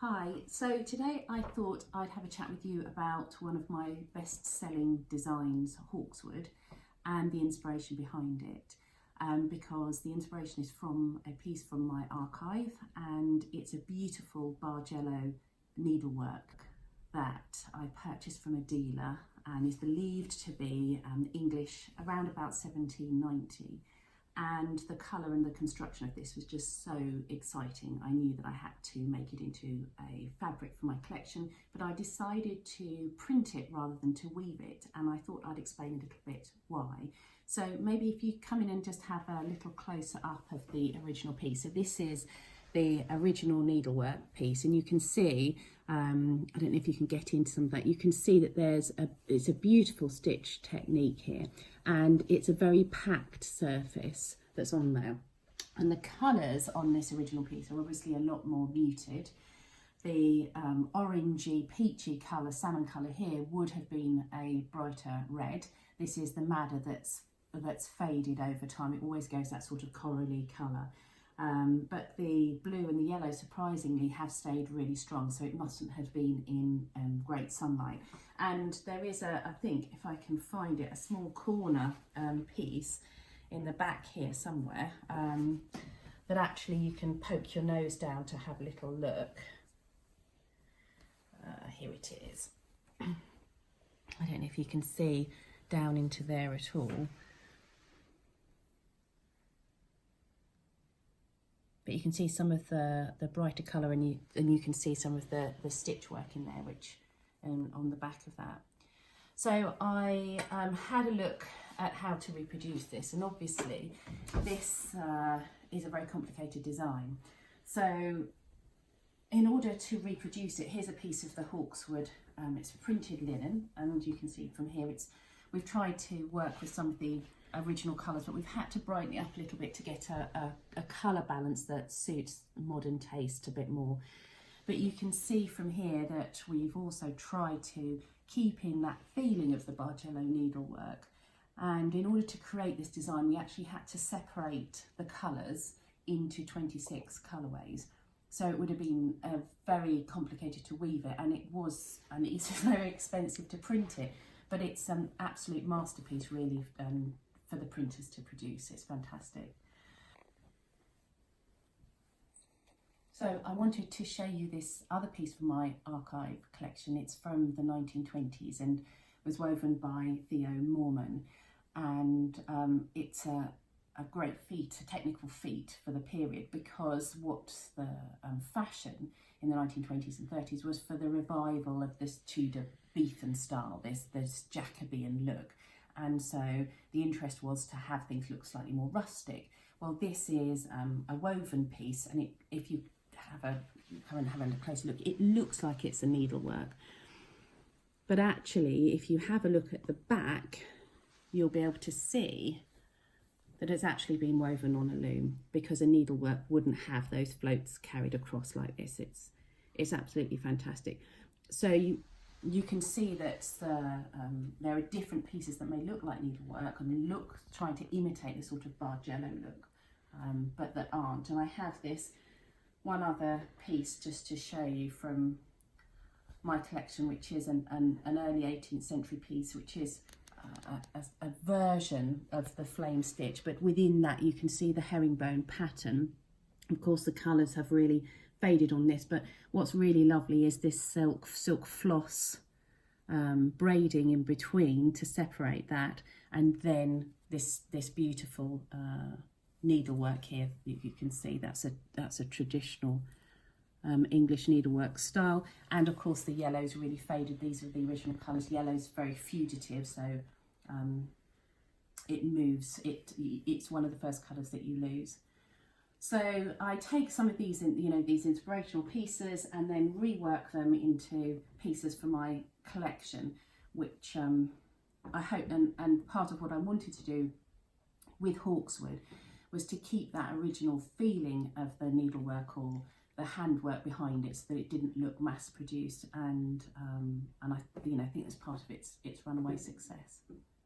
Hi, so today I thought I'd have a chat with you about one of my best-selling designs, Hawkeswood, and the inspiration behind it. Because the inspiration is from a piece from my archive, and it's a beautiful Bargello needlework that I purchased from a dealer and is believed to be English around about 1790. And the colour and the construction of this was just so exciting. I knew that I had to make it into a fabric for my collection, but I decided to print it rather than to weave it, and I thought I'd explain a little bit why. So maybe if you come in and just have a little closer up of the original piece. So this is the original needlework piece, and you can see, I don't know if you can get into some of that, you can see that it's a beautiful stitch technique here, and it's a very packed surface that's on there. And the colours on this original piece are obviously a lot more muted. The orangey, peachy colour, salmon colour here would have been a brighter red. This is the madder that's faded over time. It always goes that sort of corally colour. But the blue and the yellow surprisingly have stayed really strong, so it mustn't have been in great sunlight. And there is I think if I can find it, a small corner piece in the back here somewhere that actually you can poke your nose down to have a little look. Here it is. I don't know if you can see down into there at all. But you can see some of the brighter colour, and you can see some of the stitch work in there, which on the back of that. So I had a look at how to reproduce this, and obviously this is a very complicated design. So in order to reproduce it, here's a piece of the Hawkeswood. It's printed linen, and you can see from here we've tried to work with some of the original colours, but we've had to brighten it up a little bit to get a colour balance that suits modern taste a bit more. But you can see from here that we've also tried to keep in that feeling of the Bargello needlework. And in order to create this design, we actually had to separate the colours into 26 colourways. So it would have been very complicated to weave it, and it is very expensive to print it. But it's an absolute masterpiece, really, for the printers to produce. It's fantastic. So I wanted to show you this other piece from my archive collection. It's from the 1920s and was woven by Theo Mormon. And it's a great feat, a technical feat for the period, because what the fashion in the 1920s and 30s was for the revival of this Tudor Beethan style, this Jacobean look. And so the interest was to have things look slightly more rustic. Well, this is a woven piece, and if you come and have a closer look, it looks like it's a needlework. But actually, if you have a look at the back, you'll be able to see that it's actually been woven on a loom, because a needlework wouldn't have those floats carried across like this. It's absolutely fantastic. So you can see that there are different pieces that may look like needlework and trying to imitate the sort of Bargello look, but that aren't. And I have this one other piece just to show you from my collection, which is an early 18th century piece, which is a version of the flame stitch, but within that you can see the herringbone pattern. Of course, the colours have really faded on this, but what's really lovely is this silk floss braiding in between to separate that, and then this beautiful needlework here. You can see that's a traditional English needlework style. And of course the yellow's really faded. These are the original colours. Yellow's very fugitive, so it moves. It's one of the first colours that you lose. So I take some of these, these inspirational pieces, and then rework them into pieces for my collection, which I hope, and part of what I wanted to do with Hawkeswood was to keep that original feeling of the needlework or the handwork behind it, so that it didn't look mass produced, and I think that's part of its runaway success.